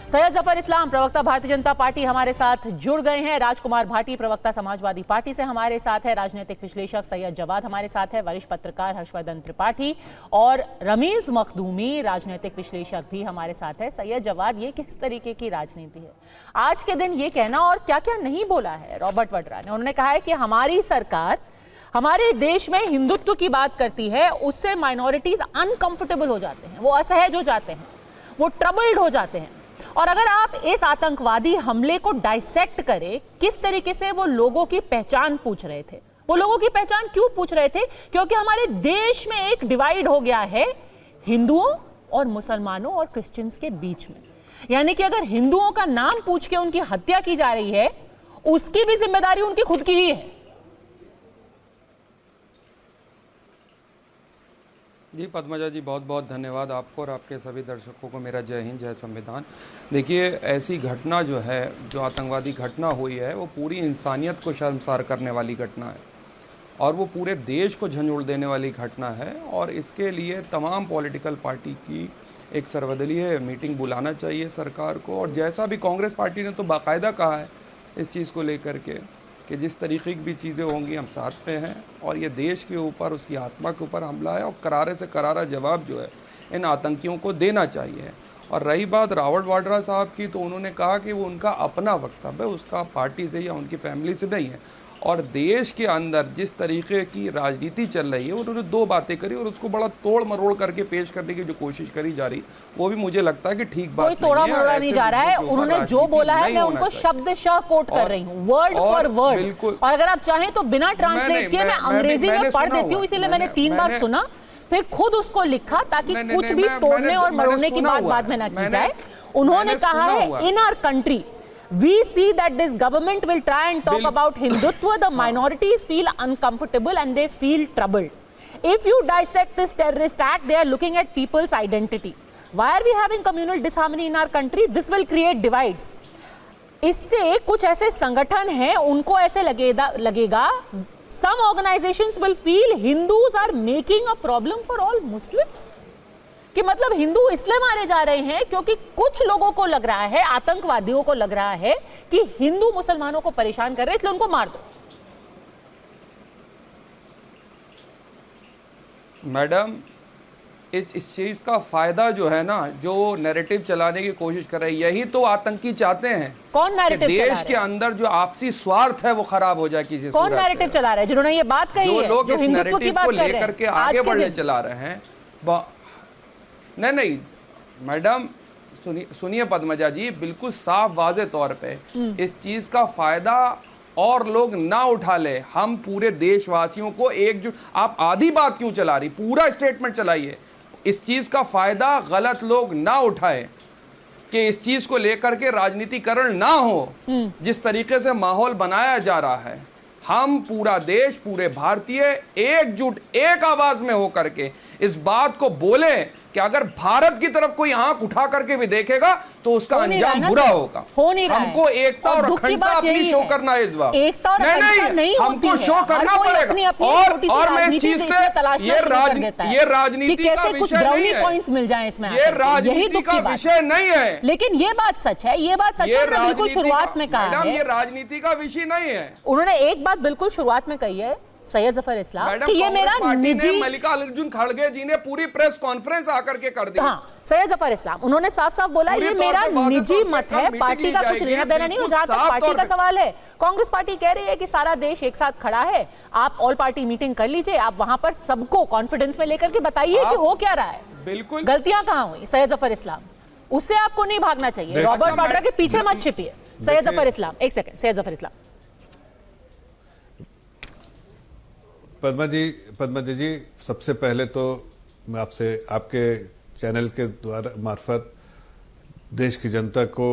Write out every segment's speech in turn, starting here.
सैयद जफर इस्लाम प्रवक्ता भारतीय जनता पार्टी हमारे साथ जुड़ गए हैं। राजकुमार भाटी प्रवक्ता समाजवादी पार्टी से हमारे साथ है। राजनीतिक विश्लेषक सैयद जवाद हमारे साथ है। वरिष्ठ पत्रकार हर्षवर्धन त्रिपाठी और रमीज मखदूमी राजनीतिक विश्लेषक भी हमारे साथ है। सैयद जवाद, ये किस तरीके की राजनीति है? आज के दिन ये कहना और क्या क्या नहीं बोला है रॉबर्ट वड्रा ने। उन्होंने कहा है कि हमारी सरकार हमारे देश में हिंदुत्व की बात करती है, उससे माइनॉरिटीज अनकंफर्टेबल हो जाते हैं, वो असहज हो जाते हैं, वो ट्रबल्ड हो जाते हैं। और अगर आप इस आतंकवादी हमले को डाइसेक्ट करें, किस तरीके से वो लोगों की पहचान पूछ रहे थे, वो लोगों की पहचान क्यों पूछ रहे थे? क्योंकि हमारे देश में एक डिवाइड हो गया है हिंदुओं और मुसलमानों और क्रिश्चियंस के बीच में। यानी कि अगर हिंदुओं का नाम पूछ के उनकी हत्या की जा रही है, उसकी भी जिम्मेदारी उनकी खुद की ही है। जी पद्मजा जी, बहुत बहुत धन्यवाद आपको और आपके सभी दर्शकों को मेरा जय हिंद, जय संविधान। देखिए, ऐसी घटना जो है, जो आतंकवादी घटना हुई है, वो पूरी इंसानियत को शर्मसार करने वाली घटना है और वो पूरे देश को झंझोड़ देने वाली घटना है। और इसके लिए तमाम पॉलिटिकल पार्टी की एक सर्वदलीय मीटिंग बुलाना चाहिए सरकार को। और जैसा भी कांग्रेस पार्टी ने तो बाकायदा कहा है इस चीज़ को लेकर के कि जिस तरीके की भी चीज़ें होंगी हम साथ पे हैं और ये देश के ऊपर, उसकी आत्मा के ऊपर हमला है और करारे से करारा जवाब जो है इन आतंकियों को देना चाहिए। और रही बात रॉबर्ट वाड्रा साहब की, तो उन्होंने कहा कि वो उनका अपना वक्तव्य है, उसका पार्टी से या उनकी फैमिली से नहीं है। और देश के अंदर जिस तरीके की राजनीति चल रही है, उन्होंने दो बातें करी और उसको बड़ा तोड़ मरोड़ करके पेश करने की जो कोशिश करी जा रही, वो भी मुझे लगता है कि ठीक बात नहीं है। कोई तोड़ा मरोड़ा नहीं जा रहा है। उन्होंने जो बोला है मैं उनको शब्दशः कोट कर रही हूँ, वर्ड फॉर वर्ड। और अगर आप चाहें तो बिना ट्रांसलेट किए मैं अंग्रेजी में पढ़ देती हूँ, इसीलिए मैंने 3 बार सुना, फिर खुद उसको लिखा ताकि कुछ भी तोड़ने और मरोड़ने की बात बाद में ना की जाए। उन्होंने कहा है, in our country we see that this government will try and talk about Hindutva, the minorities feel uncomfortable and they feel troubled. If you dissect this terrorist act, they are looking at people's identity. Why are we having communal disharmony in our country? This will create divides. इससे कुछ ऐसे संगठन हैं, उनको ऐसे लगेगा some organizations will feel Hindus are making a problem for all Muslims. कि मतलब हिंदू इसलिए मारे जा रहे हैं क्योंकि कुछ लोगों को लग रहा है, आतंकवादियों को लग रहा है कि हिंदू मुसलमानों को परेशान कर रहे हैं, इसलिए उनको मार दो। मैडम, इस चीज का फायदा जो है ना, जो नैरेटिव चलाने की कोशिश कर रहे हैं, यही तो आतंकी चाहते हैं। कौन नैरेटिव चला रहा है? देश के अंदर जो आपसी स्वार्थ है वो खराब हो जाए किसी। कौन नैरेटिव चला रहा है? जिन्होंने ये बात कही है, जो लोग इस नैरेटिव को लेकर के आगे बढ़ने चला रहे हैं। नहीं मैडम, सुनिए पद्मजा जी, बिल्कुल साफ वाजे तौर पे इस चीज का फायदा और लोग ना उठा ले। हम पूरे देशवासियों को एकजुट, आप आधी बात क्यों चला रही, पूरा स्टेटमेंट चलाइए। इस चीज का फायदा गलत लोग ना उठाए कि इस चीज को लेकर के राजनीतिकरण ना हो। जिस तरीके से माहौल बनाया जा रहा है, हम पूरा देश, पूरे भारतीय एकजुट एक आवाज में होकर के इस बात को बोले कि अगर भारत की तरफ कोई आंख उठा करके भी देखेगा तो उसका अंजाम बुरा होगा। हो नहीं रहा है। हमको एकता और अखंडता अपनी शो करना है इस बार। एकता और अखंडता नहीं हमको शो करना पड़ेगा। और मैं इस चीज से ये राजनीति का विषय नहीं है, पॉइंट्स मिल जाए इसमें, ये राजनीति का विषय नहीं है। लेकिन ये बात सच है, ये बात सच है, बिल्कुल शुरुआत में कहा है। ये राजनीति का विषय नहीं है। उन्होंने एक बात बिल्कुल शुरुआत में कही है सैयद जफर इस्लाम कि ये मेरा निजी, मल्लिकार्जुन खड़गे जी ने पूरी प्रेस कॉन्फ्रेंस आकर के कर दी। हाँ, सैयद जफर इस्लाम उन्होंने साफ साफ बोला ये मेरा निजी मत है, पार्टी का कुछ लेना देना नहीं। और जहां तक पार्टी का सवाल है, कांग्रेस पार्टी कह रही है कि सारा देश एक साथ खड़ा है, आप ऑल पार्टी मीटिंग कर लीजिए, आप वहां पर सबको कॉन्फिडेंस में लेकर के बताइए कि हो क्या रहा है, बिल्कुल गलतियां कहां हुई। सैयद जफर इस्लाम, उससे आपको नहीं भागना चाहिए, रॉबर्ट वाड्रा के पीछे मत छिपिए। सैयद जफर इस्लाम, एक सेकंड, सैयद जफर इस्लाम। पद्मा जी, सबसे पहले तो मैं आपसे, आपके चैनल के द्वारा मार्फत देश की जनता को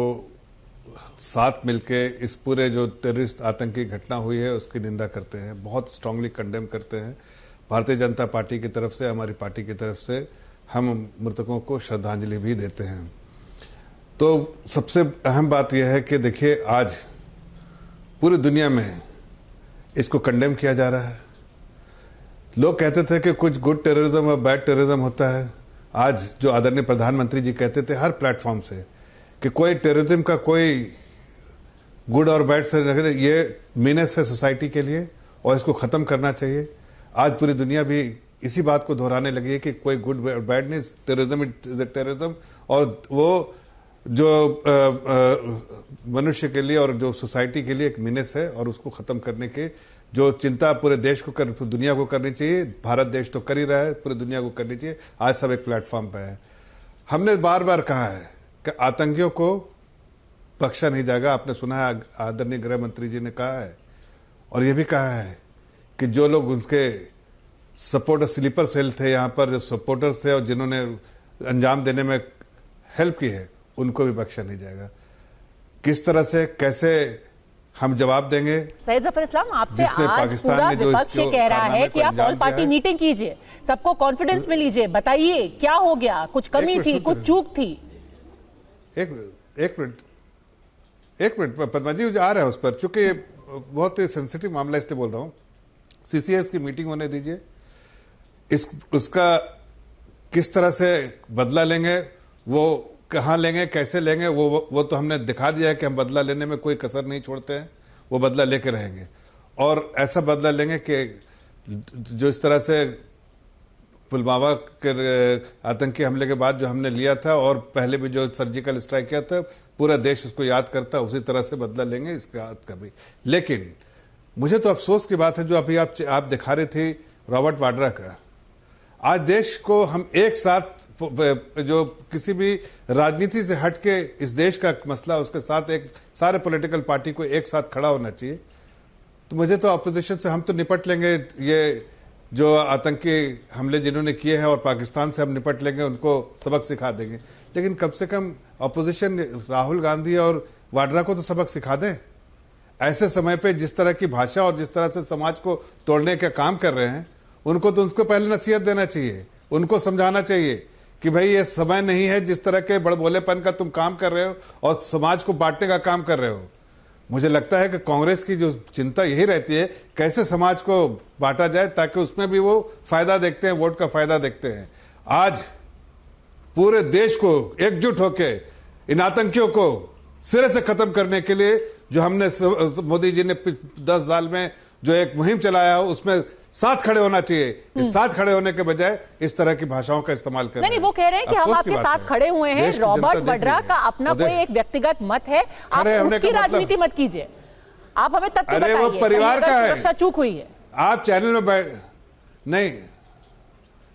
साथ मिलके इस पूरे जो टेररिस्ट आतंकी घटना हुई है उसकी निंदा करते हैं, बहुत स्ट्रांगली कंडेम करते हैं। भारतीय जनता पार्टी की तरफ से, हमारी पार्टी की तरफ से हम मृतकों को श्रद्धांजलि भी देते हैं। तो सबसे अहम बात यह है कि देखिए, आज पूरी दुनिया में इसको कंडेम किया जा रहा है। लोग कहते थे कि कुछ गुड टेररिज्म और बैड टेररिज्म होता है। आज जो आदरणीय प्रधानमंत्री जी कहते थे हर प्लेटफॉर्म से कि कोई टेररिज्म का कोई गुड और बैड से रखने, ये मीनस है सोसाइटी के लिए और इसको खत्म करना चाहिए। आज पूरी दुनिया भी इसी बात को दोहराने लगी है कि कोई गुड और बैड नहीं, टेररिज्म इज ए टेररिज्म, और वो जो मनुष्य के लिए और जो सोसाइटी के लिए एक मीनस है, और उसको खत्म करने के जो चिंता पूरे देश को दुनिया को करनी चाहिए। भारत देश तो कर ही रहा है, पूरी दुनिया को करनी चाहिए। आज सब एक प्लेटफॉर्म पे है। हमने बार बार कहा है कि आतंकियों को बख्शा नहीं जाएगा। आपने सुना है आदरणीय गृह मंत्री जी ने कहा है, और ये भी कहा है कि जो लोग उनके सपोर्टर स्लीपर सेल थे यहाँ पर, जो सपोर्टर्स थे और जिन्होंने अंजाम देने में हेल्प की है, उनको भी बख्शा नहीं जाएगा। किस तरह से कैसे हम जवाब देंगे? सैयद जफर इस्लाम, आपसे आज पूरा विपक्ष ये कह रहा है कि आप ऑल पार्टी मीटिंग कीजिए, सबको कॉन्फिडेंस में लीजिए, बताइए क्या हो गया, कुछ कमी थी, कुछ चूक थी। एक मिनट पद्मा जी आ रहा है उस पर, चूंकि ये बहुत ही सेंसिटिव मामला इसलिए बोल रहा हूं। सीसीएस की मीटिंग होने दीजिए, उसका किस तरह से बदला लेंगे, वो कहां लेंगे, कैसे लेंगे, वो तो हमने दिखा दिया है कि हम बदला लेने में कोई कसर नहीं छोड़ते हैं। वो बदला लेके रहेंगे, और ऐसा बदला लेंगे कि जो इस तरह से पुलवामा के आतंकी हमले के बाद जो हमने लिया था, और पहले भी जो सर्जिकल स्ट्राइक किया था, पूरा देश उसको याद करता, उसी तरह से बदला लेंगे इसका कभी। लेकिन मुझे तो अफसोस की बात है जो अभी आप दिखा रहे थे रॉबर्ट वाड्रा का। आज देश को हम एक साथ, जो किसी भी राजनीति से हटके इस देश का मसला, उसके साथ एक सारे पॉलिटिकल पार्टी को एक साथ खड़ा होना चाहिए। तो मुझे तो अपोजिशन से हम तो निपट लेंगे, ये जो आतंकी हमले जिन्होंने किए हैं, और पाकिस्तान से हम निपट लेंगे, उनको सबक सिखा देंगे। लेकिन कम से कम अपोजिशन राहुल गांधी और वाड्रा को तो सबक सिखा दें। ऐसे समय पे जिस तरह की भाषा और जिस तरह से समाज को तोड़ने का काम कर रहे हैं, उनको पहले नसीहत देना चाहिए, उनको समझाना चाहिए कि भाई ये समय नहीं है जिस तरह के बड़बोलेपन का तुम काम कर रहे हो और समाज को बांटने का काम कर रहे हो। मुझे लगता है कि कांग्रेस की जो चिंता यही रहती है कैसे समाज को बांटा जाए, ताकि उसमें भी वो फायदा देखते हैं, वोट का फायदा देखते हैं। आज पूरे देश को एकजुट होकर इन आतंकियों को सिरे से खत्म करने के लिए जो हमने मोदी जी ने 10 साल में जो एक मुहिम चलाया, उसमें साथ खड़े होना चाहिए। साथ खड़े होने के बजाय इस तरह की भाषाओं का इस्तेमाल कर रहे हैं। नहीं, वो कह रहे हैं कि हम आपके साथ खड़े हुए हैं। रॉबर्ट वाड्रा का अपना कोई एक व्यक्तिगत मत है, आप उसकी राजनीति मत कीजिए, आप हमें तथ्य बताइए। वो परिवार का है, सुरक्षा चूक हुई है। आप चैनल में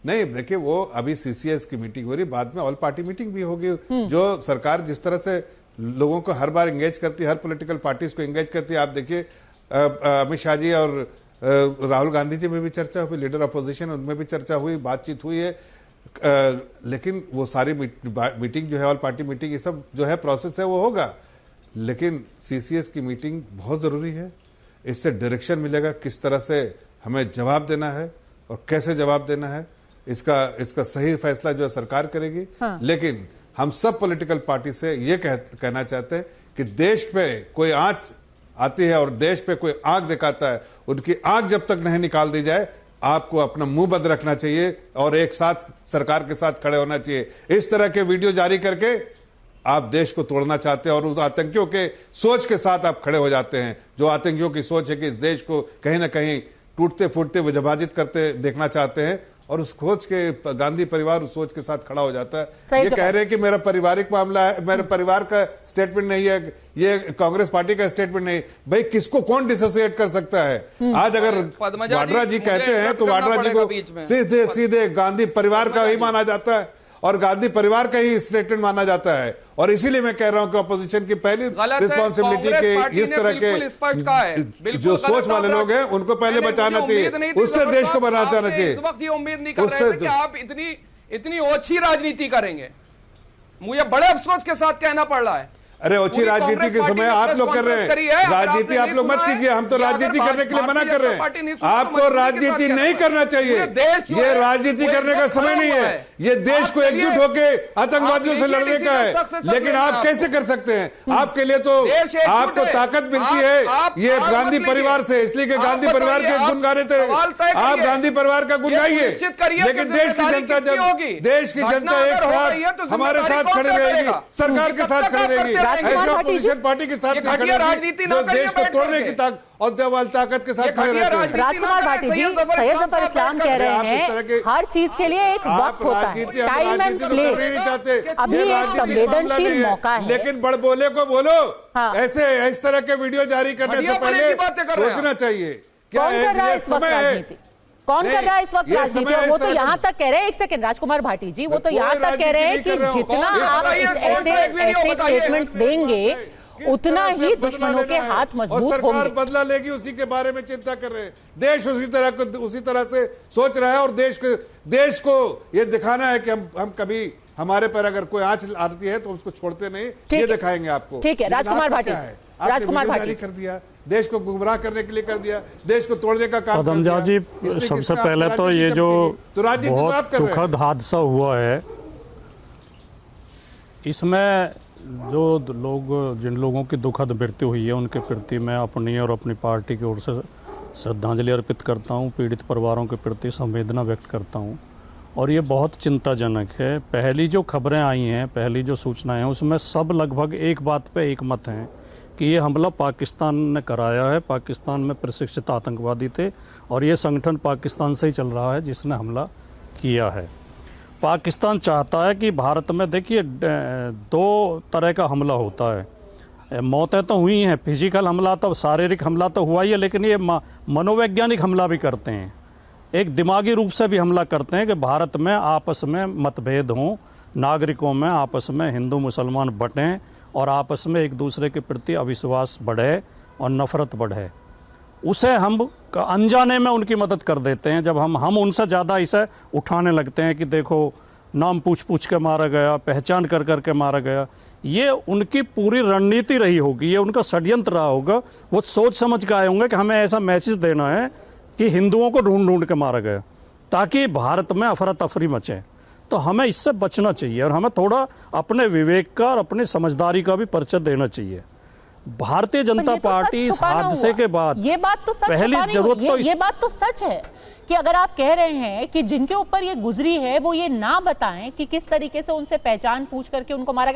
नहीं देखिए, वो अभी सीसीएस की मीटिंग हो रही, बाद में ऑल पार्टी मीटिंग भी होगी। जो सरकार जिस तरह से लोगों को हर बार एंगेज करती है, हर पॉलिटिकल पार्टीज को एंगेज करती है। आप देखिए अमित शाह जी और राहुल गांधी जी में भी चर्चा हुई, लीडर अपोजिशन उनमें भी चर्चा हुई, बातचीत हुई है। लेकिन वो सारी मीटिंग जो है, ऑल पार्टी मीटिंग, ये सब जो है प्रोसेस है वो होगा। लेकिन सीसीएस की मीटिंग बहुत जरूरी है। इससे डायरेक्शन मिलेगा किस तरह से हमें जवाब देना है और कैसे जवाब देना है। इसका सही फैसला जो है सरकार करेगी। हाँ। लेकिन हम सब पॉलिटिकल पार्टी से ये कहना चाहते हैं कि देश पे कोई आंच आती है और देश पे कोई आंख दिखाता है, उनकी आंख जब तक नहीं निकाल दी जाए, आपको अपना मुंह बंद रखना चाहिए और एक साथ सरकार के साथ खड़े होना चाहिए। इस तरह के वीडियो जारी करके आप देश को तोड़ना चाहते हैं और उस आतंकियों के सोच के साथ आप खड़े हो जाते हैं, जो आतंकियों की सोच है कि इस देश को कहीं ना कहीं टूटते फूटते विभाजित करते देखना चाहते हैं, और उस सोच के गांधी परिवार उस सोच के साथ खड़ा हो जाता है। ये कह रहे हैं कि मेरा पारिवारिक मामला है, मेरे परिवार का स्टेटमेंट नहीं है, ये कांग्रेस पार्टी का स्टेटमेंट नहीं। भाई किसको कौन डिसोसिएट कर सकता है? आज अगर वाड्रा जी कहते हैं तो वाड्रा जी को सीधे गांधी परिवार का ही माना जाता है और गांधी परिवार का ही स्टेटमेंट माना जाता है। और इसीलिए मैं कह रहा हूं कि अपोजिशन की पहली रिस्पॉन्सिबिलिटी के इस तरह के जो सोच वाले लोग हैं उनको पहले बचाना चाहिए, उससे देश को बनाना चाहिए। इस वक्त ये उम्मीद नहीं कर रहे थे कि आप इतनी ओछी राजनीति करेंगे। मुझे बड़े अफसोस के साथ कहना पड़ रहा है। अरे ओछी राजनीति के समय आप लोग कर रहे हैं, राजनीति आप लोग मत कीजिए। हम तो राजनीति करने के लिए मना कर रहे हैं। आपको राजनीति नहीं करना चाहिए, ये राजनीति करने का समय नहीं है। ये देश को एकजुट होके आतंकवादियों से लड़ने का है। लेकिन आप कैसे कर सकते हैं? आपके लिए तो आपको ताकत मिलती है ये गांधी परिवार से, इसलिए कि गांधी परिवार के गुण गाने थे आप, गांधी परिवार का गुण गाइए। लेकिन देश की जनता, जब देश की जनता एक साथ हमारे साथ खड़े रहेगी, सरकार के साथ खड़े रहेगी, अपोजिशन पार्टी के साथ खड़े रहेगी, जो देश को तोड़ने की ताकत के साथ खड़े रहते हैं। राजकुमार भाटी जी, सैयद जफर इस्लाम कह रहे हैं हर चीज के लिए एक वक्त होता है, टाइम एंड प्लेस। अभी एक संवेदनशील मौका है, लेकिन बड़बोले को बोलो। ऐसे इस तरह के वीडियो जारी करने से पहले सोचना चाहिए। कौन कर रहा है इस वक्त राजनीति? कौन कर रहा है इस वक्त राजनीति? वो तो यहाँ तक कह रहे हैं, एक सेकंड राजकुमार भाटी जी, वो तो यहाँ तक कह रहे हैं कि जितना आप ऐसे स्टेटमेंट्स देंगे उतना ही दुश्मनों के हाथ मजबूत होंगे। बदला लेगी, उसी के बारे में चिंता कर रहे हैं। देश उसी तरह से सोच रहा है, और देश को ये दिखाना है कि हम कभी हमारे पर अगर कोई आंच आती है तो उसको छोड़ते नहीं, ये दिखाएंगे आपको। ठीक है राजकुमार भाटी, राजकुमार भाटी कर दिया, देश को गुमराह करने के लिए कर दिया, देश को तोड़ने का काम कर दिया। जी, सबसे पहले तो ये जो बहुत दुखद हादसा हुआ है, इसमें जो जिन लोगों की दुखद मृत्यु हुई है उनके प्रति मैं अपनी और अपनी पार्टी की ओर से श्रद्धांजलि अर्पित करता हूं। पीड़ित परिवारों के प्रति संवेदना व्यक्त करता हूं, और ये बहुत चिंताजनक है। पहली जो खबरें आई हैं, पहली जो सूचनाएं हैं, उसमें सब लगभग एक बात पे एक मत हैं कि ये हमला पाकिस्तान ने कराया है। पाकिस्तान में प्रशिक्षित आतंकवादी थे, और ये संगठन पाकिस्तान से ही चल रहा है जिसने हमला किया है। पाकिस्तान चाहता है कि भारत में, देखिए, दो तरह का हमला होता है। मौतें तो हुई हैं, फिजिकल हमला तो, शारीरिक हमला तो हुआ ही है, लेकिन ये मनोवैज्ञानिक हमला भी करते हैं, एक दिमागी रूप से भी हमला करते हैं कि भारत में आपस में मतभेद हों, नागरिकों में आपस में हिंदू मुसलमान बटें, और आपस में एक दूसरे के प्रति अविश्वास बढ़े और नफरत बढ़े। उसे हम अनजाने में उनकी मदद कर देते हैं, जब हम उनसे ज़्यादा इसे उठाने लगते हैं कि देखो नाम पूछ के मारा गया, पहचान कर के मारा गया। ये उनकी पूरी रणनीति रही होगी, ये उनका षड्यंत्र रहा होगा। वो सोच समझ के आए होंगे कि हमें ऐसा मैसेज देना है कि हिंदुओं को ढूंढ के मारा गया, ताकि भारत में अफरा तफरी मचे। तो हमें इससे बचना चाहिए, और हमें थोड़ा अपने विवेक का और अपनी समझदारी का भी परिचय देना चाहिए। भारतीय जनता पार्टी इस हादसे के बाद, ये बात तो सच, पहली जरूरत तो ये बात तो सच है कि अगर आप कह रहे हैं कि जिनके ऊपर ये गुजरी है वो ये ना बताएं कि किस तरीके से उनसे पहचान पूछ करके उनको मारा गया।